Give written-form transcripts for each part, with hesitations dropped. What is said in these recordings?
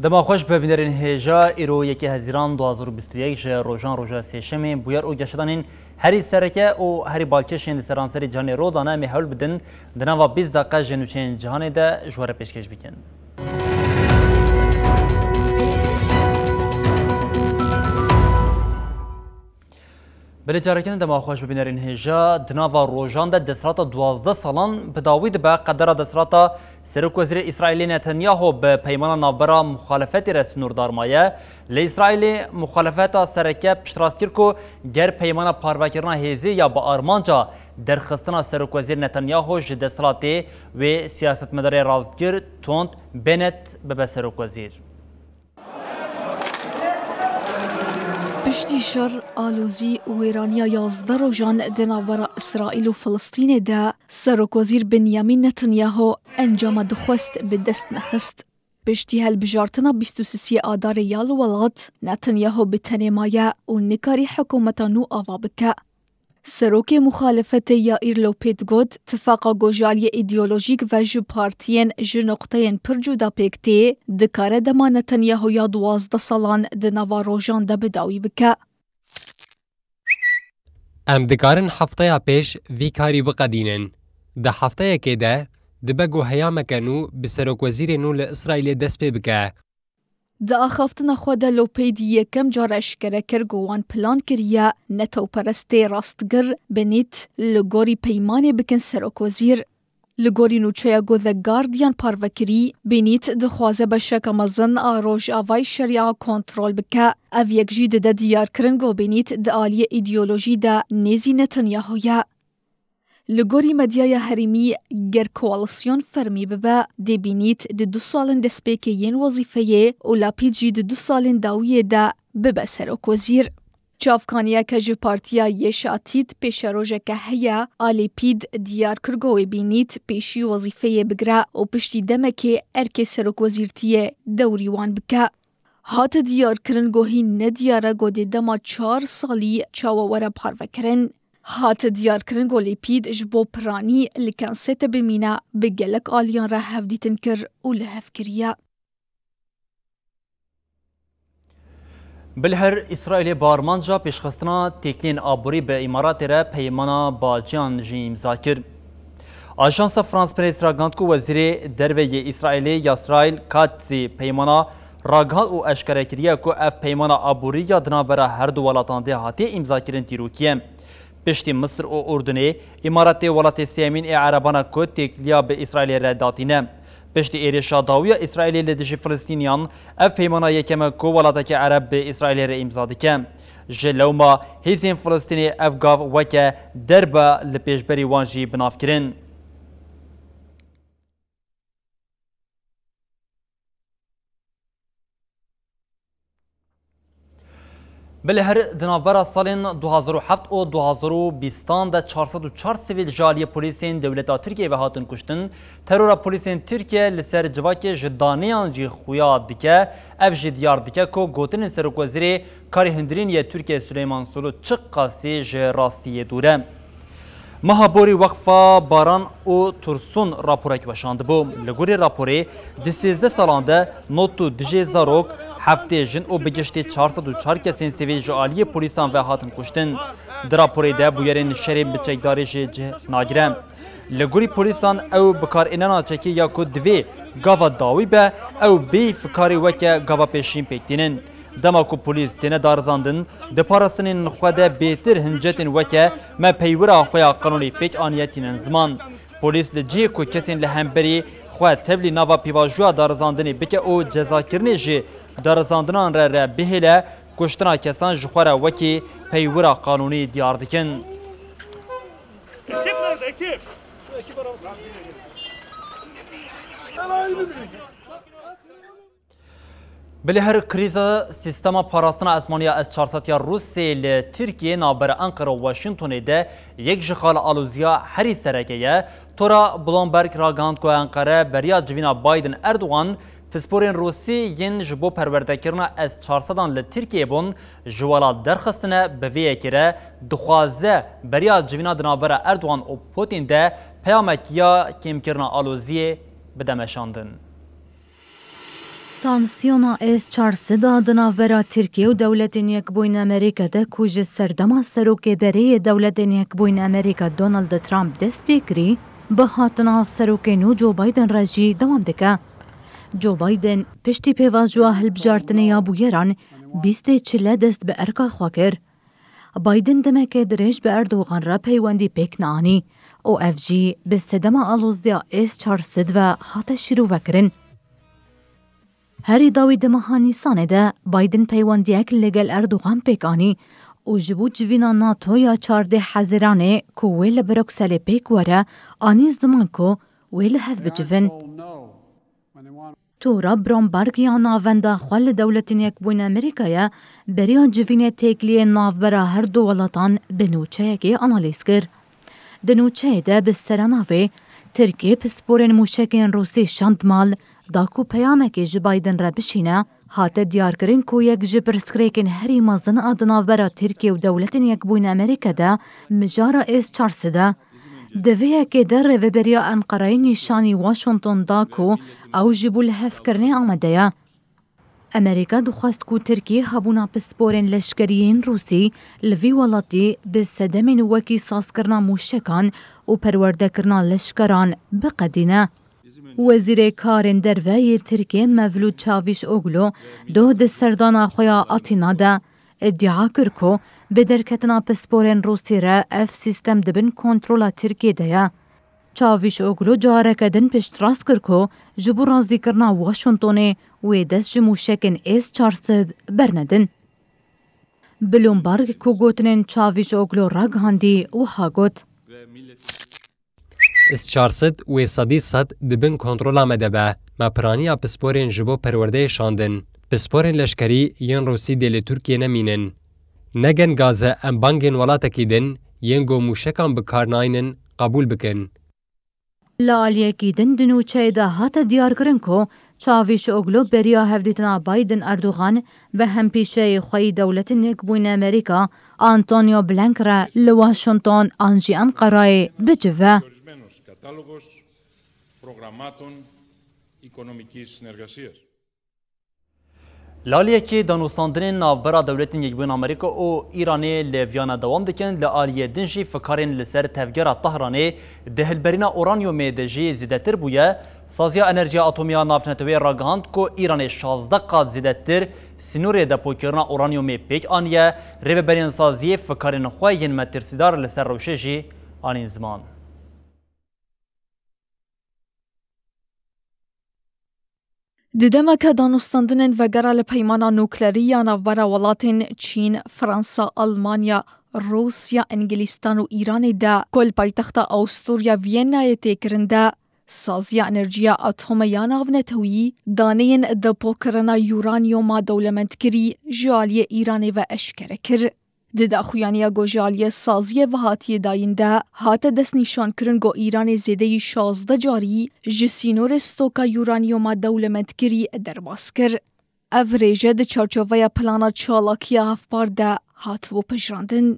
دما خوش ببینرین هجا ایرو یکی هزیران 2021 جه روژان روژا سیشمی بویر او گشتانین هری سرکه او هری بالکشین سرانسری جهانی رو دانه میحول بدن دنوا 20 دقیقه جنوچین جهانی ده جواره پیشکش بکن. بله جارکن دما خوش ببینرین هجا دنوا روژان ده دسرات 12 سالان بداوید به قدر دسرات سرک وزیر اسرائیل نتانیاهو به پیمان نابرا مخالفت رسنور دارمایه لاسرائیل مخالفت سرکه پشتراستیر کو گر پیمان پاروکرنا هیزی یا با آرمانجا درخستنا سرک وزیر نتانیاهو جد سلاتی و سیاست مدار رازگیر توند بنت به سرک وزیر. پشتی شر آلوزی و ایرانیا 11 روزان دناور اسرائیل و فلسطین ده سرک وزیر بنیامین نتانیاهو انجام دخواست به دست نخست. پشتی هل بجارتنا 23 آدار یال ولات نتانیاهو به تنمایه و نکاری حکومتانو آوا بکه. سروک مخالفت یائیر لوپید گود اتفاق گوجالی ایدئولوژیک و جو پارتین جو نقطهین پر جدا پیکتی دکاره دما نتانیاهو یا 12 سالان دنوا روژان ده بداوی بکه. ام دکارن هفته پیش وی کاری بقدینن. ده هفته که ده دبگو هیامکنو به سروک وزیر نو لإسرائیل دست پی بکه. دا آخافتنا خود لوپید یکم جار اشکره کرگوان پلان کریه نتو پرسته راستگر بنیت لگوری پیمانه بکن سرک وزیر. لگوری نوچه گو ده گاردیان پاروکری بنیت دخوازه بشک مزن آروش آوای شریعه کنترول بکه او یک جید ده دیار کرنگو بنیت ده آلی ایدئولوژی ده نیزی نتانیاهویه. لگوری مدیای هریمی گر کوالسیون فرمی ببا دی بینیت دی 2 سالن دسپیک ین وظیفه و لاپید جی دی 2 سالن داویه دا ببا سرک وزیر. چافکانیا که جو پارتیا یشاتید پیش روژه که هیا آلی پید دیار کرگوی بینیت پیشی وظیفه بگره و پشتی دمکه ارک سرک وزیرتیه دوریوان بکه. هات دیار کرنگوهی ندیاره گوده دما 4 سالی چاووره پاروکرن. هات دیار کرن گولی پید جبو پرانی لکن سیت بمینه بگلک آلیان را هفدیتن کر و لحف کریه. بلهر اسرائیل بارمانجا پیشخستنا تکلین آبوری به امارات را پیمانا با جان جیم زاکر. آژانس فرانس پریس را گاند کو وزیر دروی اسرائیل یاسرائیل کاتزی پیمانا راگان و اشکره کریه کو اف پیمانا آبوری یا دنابرا هر دو ولاتان ده هاتی امضا کرن تیروکیه. پشتی مصر و اردنی امارات ولات سیمین عربانا کو تکلیا به اسرائیل رداتینه. پشتی ایرشا داویا اسرائیل لدیش فلسطینیان اف پیمانا یکم کو ولاتک عرب به اسرائیل را امضا دکه. جلوما هیزین فلسطینی افگاو وکه دربا لپیشبری وانجی بناف کرن. بلهر دنابرا سالین 2007 و 2020 ده 404 سیویل جالی پولیسین دولتا ترکیه و هاتن کشتن ترورا پولیسین ترکیه لسر جواک جدانیان جی خویا دکه اف جدیار دکه کو گوتن سرک وزیر کاری هندرین یه ترکیه سلیمان سولو چق قاسی جراستی دوره. مهابوری وقفا باران و ترسون راپورک بشاند بو. لگوری راپوری ده 13 سالانده نوتو دجی زاروک هفته جن او بگشتی 404 کسین سیویل جالی پولیسان و هاتن کشتن. در راپوری ده بویرین شریم بچکداری جه ناگرم. لگوری پولیسان او بکار اینانا چکی یا که دوی گاوا داوی به او بی فکاری وکه گاوا پیشین پیکتینن. دما کو پولیس تنه دارزاندن د پارسنین خوده بهتر هنجتن وکه ما پیورا خویا قانونی پیچ آنیتین زمان پولیس لجی کو کسین لهمبری خو تبلی نوا پیواجوا دارزاندنی بکه او جزا کرنی جی دارزاندنان را بهله کشتنا کسان جخوره وکی پیورا قانونی دیار دکن. بله هر کریزا سیستما پاراستنا اسمانیا از 400 روسیه ل ترکیه نابر انقره و واشنگتن ده یک جخال آلوزیا هری سرکیه تورا بلومبرگ راگاند کو انقره بریا جوینا بایدن اردوغان پسپورین روسی ین جبو پرورده کرنا از 400 ل ترکیه بون جوالا درخستنه به وی کره دخوازه بریا جوینا دنابر اردوغان و پوتین ده پیامکیا کم کرنا آلوزیه بدمشاندن. تانسیونا S-400 دناورا ترکیه و دولتین یک بوین امریکا ده کوج سردما سروک بری دولتین یک بوین امریکا دونالد ترامپ دست بکری به هاتنا سروک نو جو بایدن رجی دوام دکه. جو بایدن پشتی پیواجوا هلبجارتنه یا بویران 24 دست به ارکا خواکر. بایدن دمک درش به اردوغان را پیوندی پیک نانی او اف جی به صدما آلوزدیا S-400 و هات شروع وکرن. هری داوی دمها نیسانه ده بایدن پیوندیک لگل اردوغان پیکانی و جبو جوینا ناتو یا 14 حزرانه که ویل بروکسل پیک وره آنیز دمان که ویل هف بجوین. تورا برومبرگ یا ناونده خوال دولتین یک بوین امریکایه بریا جوین تکلیه ناو برا هر دو ولطان بنوچه که آنالیز کر. دنوچه ده بسراناوه ترکیه پسپورین موشکین روسی شاندمال داکو پیامکی جی بایدن را بشینه هاته دیار کرن کو یک جی پرسکریکن هری مازن آدنا برا ترکیه و دولتین یک بوین امریکا ده مجارا S-400 دویه که در روبریا انقره نشانی واشنطن داکو او جبو لحف کرنه آمده یا. امریکا دخواست کو ترکیه هبونا پسپورین لشکریین روسی لوی ولاتی به صدمین وکی ساز کرنا موشکان و پرورده کرنا لشکران بقدینه. وزیر کارن دروی ترکیه مولود چاویش اوگلو دو سردانا خویا آتینا ده ادعا کرکو به درکتنا پسپورین روسی را اف سیستم دبن کنترولا ترکیه ده. چاویش اوگلو جارکدن پشت راست کرکو جبو رازی کرنا واشنطونه و دست جموشکن S-400 برندن. بلومبرگ کو گوتنن چاویش اوگلو را گهاندی و ها گوت. S-400 و صدی صد دبن کنترولا مدبه ما پرانیا پسپورین جبو پرورده شاندن. پسپورین لشکری ین روسی دل ترکیه نمینن. نگن گازه ام بانگن ولاتا کیدن ین گو موشکان بکارناینن قبول بکن. لالیه کیدن دنوچه ده هات دیار کرن کو چاویش اوگلو بریا هفدیتنا بایدن اردوغان به هم پیشه خوی دولت یک بوین امریکا آنتونیو بلنک را لواشنطن آنجی انقرای بجوه. لالیه که دانوستاندن ناوبرا دولتین یک بوین امریکا و ایرانی لویانا دوام دکن لالیه دنجی فکارین لسر تفجیر طهرانی دهلبرینا اورانیوم دجی زیدتر بویه سازیا انرژی اتمی نافتنتوی راگاند کو ایرانی 16 قات زیدتر سینور دپو کرنا اورانیوم پیک آنیه ریبرین سازی فکارین خوین مترسیدار لسر روشجی آنین زمان. ددمك دانوستاندنن وگرا لپیمانا نوکلری ناوبرا ولاتین چین، فرانسا، آلمانیا، روسیا، انگلیستان و ایران ده کل پایتخت آستوریا وینای تکرنده سازیا انرژیا اتمی ناونتوی دانین دپو کرنا یورانیوما دولمندکری جالی ایرانی و اشکره کر. ددا خویانیا گو جالی سازی و هاتی داینده هات دست نشان کرن گو ایران زیده 16 جاری جسینور استوکا یورانیوما دولمندکری درباس کر. افریجه ده چارچوه پلانا چالاکیا هفپار ده هات و پجراندن.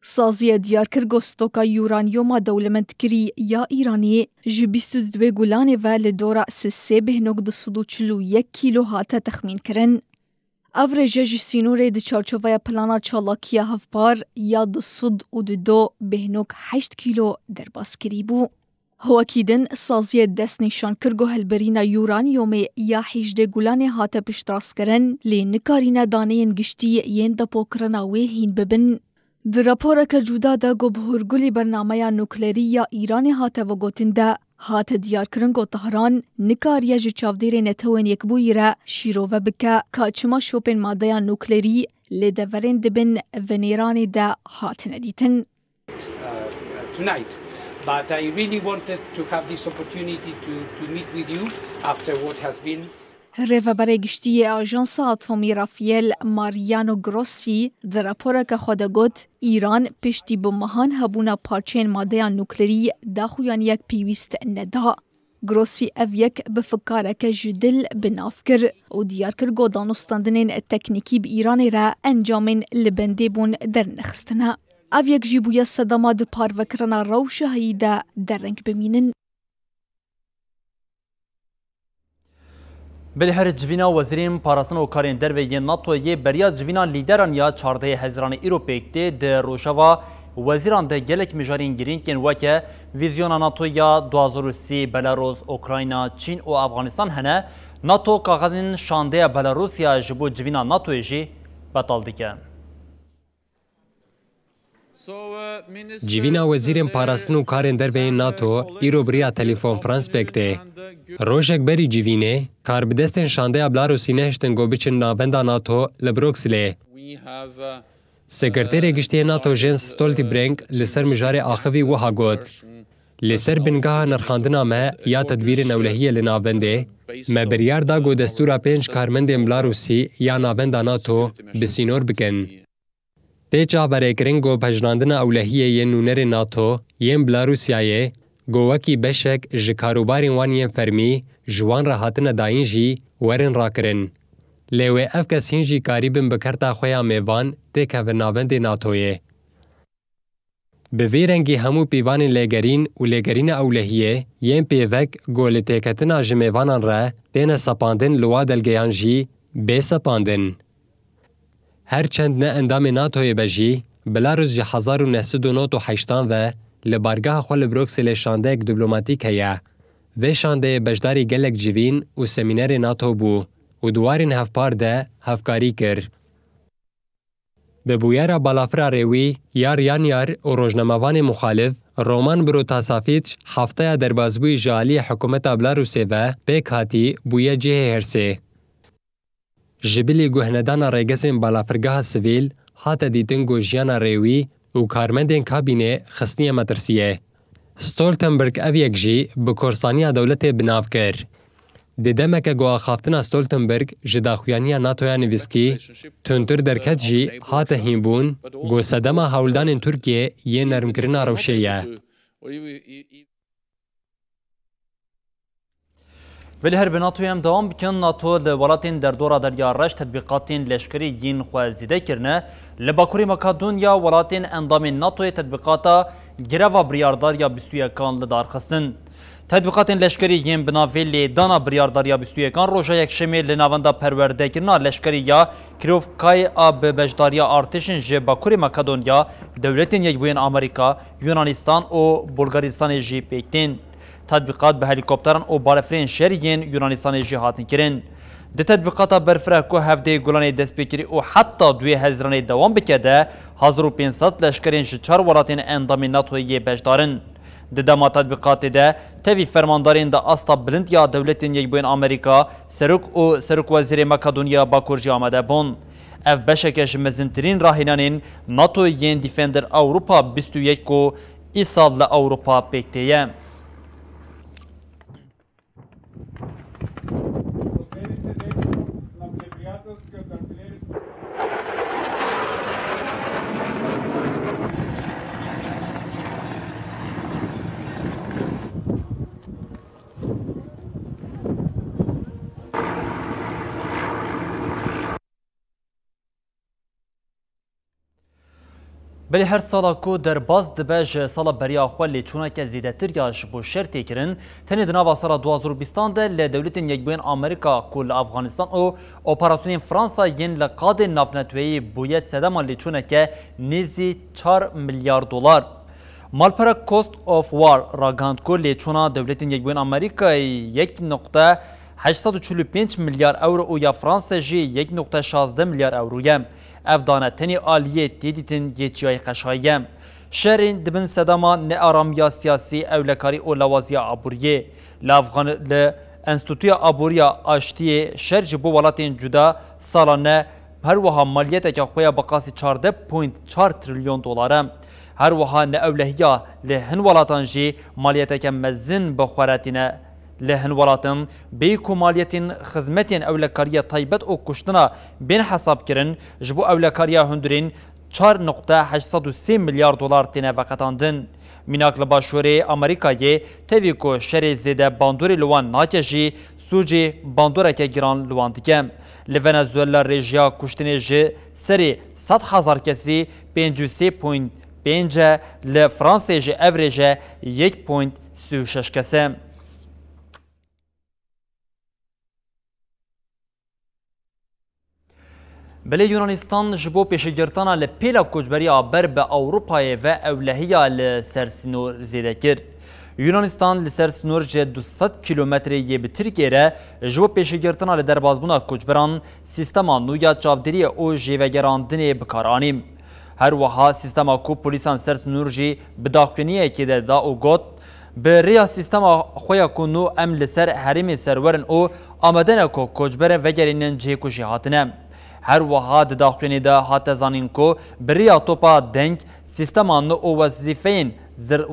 سازی دیار کر گو استوکا یورانیوما دولمندکری یا ایرانی جو 22 گولانه و لدورا 3.41 کیلو هات تخمین کرن. افریجه جسینور ده چارچوه پلانا چالاکیا هفپار یا 2.8 کیلو درباس کری بو. هواکیدن سازی دست نشان کرگو هلبرینا یورانیوم یا 18 گولانه هات پشتراس کرن لی نکارین دانین گشتی ین دا پوکرنا ویهین ببن. در راپورا که جودا دا گو بهرگولی برنامه نوکلری یا ایران هات و گوتن دا هات دیار کرنگو طهران نکاریا جه چاودیر نتوین یک بوی را شیرو و بکا کاچما شوپن ماده نوکلری لی دورین دبن ونیران دا هات ندیتن. Tonight, But I really wanted to have this opportunity to meet with you after what has been. Rêvebere giştiyê Ajansa Atomî Rafael Mariano Grossi di raporeke xwe de got Îran piştî bi mehan hebûna parçeyên madeya nuklerî daxuyan yek pêwîst neda. Grossi ev yek bi fikareke ji dil binav kir û diyar kir got danûstandinên teknîkî bi Îranê re encamên li bendê bûn dernexistine. Ev yek jî bûye sedema di parvekirina rewşehiyê de derreng bimînin. Bilher civîna wezîrên parastin û karên derve yên NATOyê beriya civîna lîderan ya çardehê Hezranê îro pêktê di rojava wezîran de gelek mijarên girîngên weke vîzyona NATO ya 2003 Belarus, Ukrayna, Çîn û Afganistan hene, NATO kaxezên şandeya Belarusya ji bo civîna NATOyê jî betal dike. Civîna wezîrên parastin û karên derveyên NATO îro biriya telefon-frans pêktê. Rojek berî civînê, karbidestên şandeya Belarusî nehiştin got biçin navenda NATO li Brukselê. Sekreterê Giştiyê NATO Jens Stoltenberg li ser mijarê axivî wiha got. Li ser bingeha nirxandina me ya tedbîrên ewlehiyê li navendê, me biryar da got destûra 5 karmendên Belarusî ya navenda NATO bi sînor bikin. Tê çaverêkirin got pejirandina ewlehiyê yên nûnerên NATO yên Belarusyayê, got wekî beşek ji karûbarên wan yên fermî ji wan re hatine dayîn jî werin rakirin. Lê wê ev kes hîn jî karîbin bi kerta xwe ya mêvan têkevin navendê NATOyê. Bi vê rengî hemû pîvanên lêgerîn û lêgerîna ewlehiyê yên pêvek got li têketina ji mêvanan re têne sepandin li wa delgeyan jî bê sepandin. Her çend ne endamê NATOyê be jî, Belarus ji 1998 ve li bargeha xwe li Brukselê şandeyek diplomatîk heye. Vê şandeyê beşdarî gelek civîn û semînerê NATO bû û duwarên hevpar de hevkarî kir. Bi bûyera balafira rêwî, yar yan yar û rojnamevanê muxalif, Roman Protasevich hefteya derbasbûyî ji aliyê hikûmeta Belarusê ve pêk hatî bûye cihê hersê. Ji bilî guhnedana rêgezên balafirgeha sivîl, hate dîtin got jiyana rêwî û karmendên kabînê xistiniye metirsiyê. Stoltenberg ev yek jî bi korsaniya dewletê binav kir. Di demeke got axaftina Stoltenberg ji daxuyaniya NATOya nivîskî, tundtir derket jî hate hînbûn, got sedema hewldanên Tirkiye yên nermkirina rewşê ye. Bilher bi NATOyê em dewam bikin, NATO li welatên derdora Derya Reş tedbîqatên leşkerî yên xwe zêde kirine. Li Bakurê Makedonya welatên endamên NATOyê tedbîqata gireva biryardariya 21 li darxistin. Tedbîqatên leşkerî yên bi navê lêdana biryardariya 21 roja yekşemê li navenda perwerdekirina leşkerî ya Kirovkayê a bi bejdariya artêşên ji Bakurê Makedonya, dewletên Yekbûyên Amerîka, Yunanistan û Bulgaristanê jî pêktên. Tedbîqat bi helîkopteran û balefirên şeriyên Yunanistanê jî hatin kirin. Di tedbîqata berfireh ku hevdeyê Gulanê destpêkirî û heta duê Hezranê dewam bike de 1500 leşkerên ji 4 welatên endamê NATOyê bejdarin. Di dema tedbîqatê de tevî fermandarên de asta bilind ya dewletên Yekbûyên Amerîka, Serok û Serokwezîrê Makedonya Bakur jî amade bûn. Ev beşeke ji mezintirîn rahînanên NATOyên Defender Ewropa 21 ku îsal li Ewropa pêktê ye. بلی هر سالا کو درباز دبه جه سالا بریا خوالی چونه که زیدتر یا جبو شر تکرن تنی دناوا سالا 2020 ده لدولتین یکبوین آمریکا کل افغانستان و اپراسیون فرانسا ین لقاد نافنتوی بویه سدما لی چونه که نیزی 4 میلیارد دلار. مالپرا کوست آف وار راگاند کو لی چونه دولتین یکبوین آمریکا 1.845 میلیارد اورو و یا فرانسا جی 1.16 میلیارد اورویم. افدانه تنی آلیه دیدیتن یچیای قشاییم. شهرین دبن صداما نه آرامیا سیاسی اولکاری و لوازی عبوریه. لافغان انستیتوی عبوریه آشتیه شهر جبو ولاتین جدا سالانه هر وها مالیت که خویا بقاسی 14.4 تریلیون دلاره. هر وها نأولهیا لهن ولاتان جی مالیتک مزن بخوراتینه لهن ولاتن بیکو مالیتین خدمتین اولکاریه طیبت او کشتنا بین حساب کرن جبو اولکاریه هندرین 4.803 میلیارد دلار تینه وقتاندن. میناک لباشوری امریکایی تیوی کو شری زیده باندوری لوان ناکجی سوجی باندوره که گران لوان دیگه. لونزوئلا رژیا کشتنی جی سری 100,000 کسی 53.5 لفرانسه جی اوریجه 1.36 کسی. بله یونانستان جبو پیشگرتانا لپیلا کجبری آبر به اوروپای و اولهیا لسرسنور زیده کرد. یونانستان لسرسنور جه 200 کیلومتری یه به ترکیه ره جبو پیشگرتانا لدربازبونا کجبران سیستما نویا چاودری او جیوگراندنی بکارانیم. هر وها سیستما کو پولیسان سرسنور جی بداخونیه که ده دا او گوت به ریا سیستما خویا کنو ام لسر حریم سرورن او آمدن کو کجبر وگرینن جه کشی هاتنه. هر وها د داخلینی ده هات زانین کو بریا توپا دنگ سیستمان او وظیفین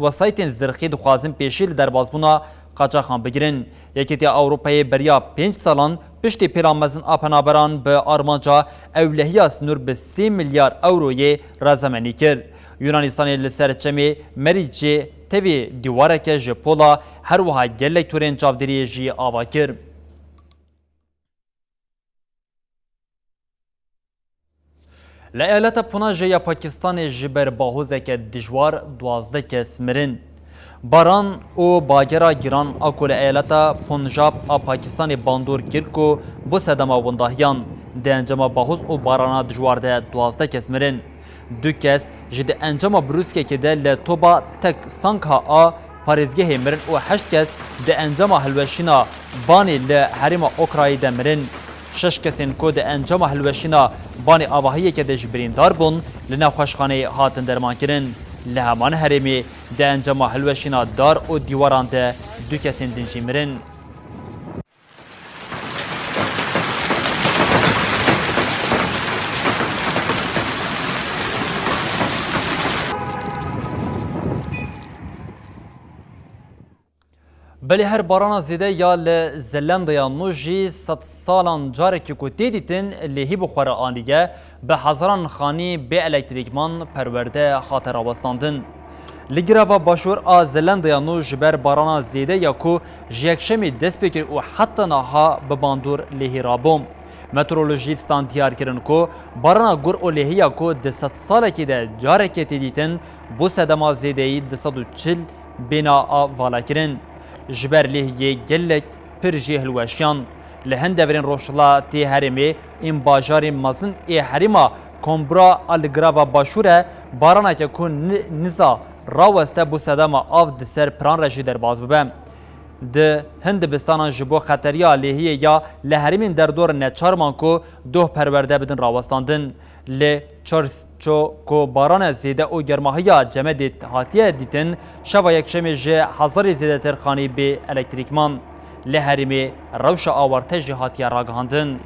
وسایتین زرخی دخوازم پیشیل در بازبونا قاچاخان بگیرن. یکیتی اوروپای بریا 5 سالان پشتی پیرامزن آپنابران به آرمانجا اولهیا سنور به 3 میلیارد اوروی رازمانی کرد. یونانستانی لسر چمی مریجی تیوی دیواره که جپولا هر وها گلک تورین چاودری جی آوا کرد. لایالت پوناجه پاکستان جبر باهوزه که دجوار 12 کس مرن. باران او باگرا گیران اکول ایالت پونجاب آ پاکستان باندور گرکو بو سدما ونداهیان. ده انجام باهوز او بارانا دجوار ده 12 کس مرن. 2 کس جد انجام بروسکه که ده لطوبا تک سانکا آ پارزگه مرن و 8 کس ده انجام هلوشینا بانی لحریم اوکرای ده مرن. 6 کسین کو ده انجام هلوشینا بانی آواهی که ده جبریندار بون لنا خوشخانه هاتن درمان کرن. لهمان هرمی ده انجام هلوشینا دار و دیواران ده 2 کسین دنجی مرن. بله هر باران زیده یا لزلند یا نوجی 100 سالان جاره که کتی دیتن لهی بخوره آنیگه به هزاران خانی به الکتریکمان پرورده خاطر آبستاندن. لگراوا باشور آ زلند یا نوج بر باران زیده یا کو جیکشمی دست بکر و حتی نها به باندور لهی رابوم. مترولوژیستان دیار کرن کو باران گور و لهی یا کو 200 ساله که ده جاره که دیتن بو سدما زیده ای 240 بنا والا کرن. جبر لهیه گلک پرجی هلوشیان لهند دورین روشلا تی هرمی این باجاری مزن ای هریما کمبرا الگراوا باشوره بارانا که کن نزا راوسته بو سدما آف دسر پران رجی در باز ببم. ده هند بستانان جبو خطریا لهیه یا لهریمین در دور نچارمان کو دو پرورده بدن راوستاندن. ل چرچو کو باران زیده او گرماهیا جمدت هاتیه دیتن شوا یکشمی جه هزار زیده ترخانی به الکتریکمان لهرمی روش آورتج هاتیه راگهاندن.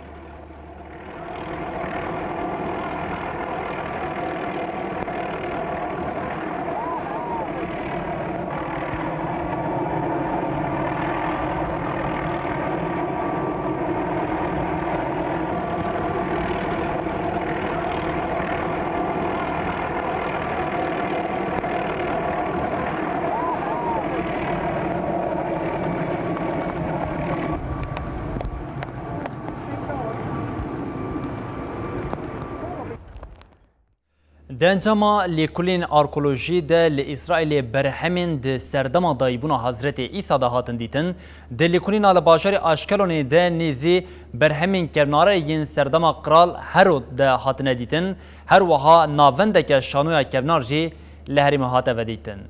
دنجما لیکولین آرکولوژی ده لإسرائیل برهمین ده سردما دایبونا حضرت عیسی ده هاتن دیتن ده لیکولین آل باجار آشکلونی ده نیزی برهمین کرناره ین سردما قرال هرو ده هاتن دیتن هر وها ناونده که شانویا کرنار جی لحریم هاته و دیتن.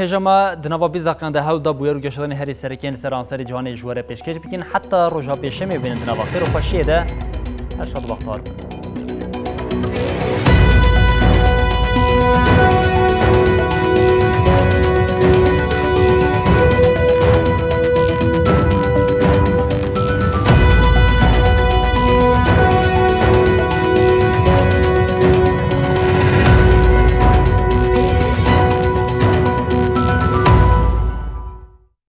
هجما دنوا بیزاقنده هاودا بویر و گشتن هری سرکین سرانسری جهانی جواره پیشکش بکن حتی روزا پیشمی بین دنوا خیر و خوشیه ده هر شاد وقت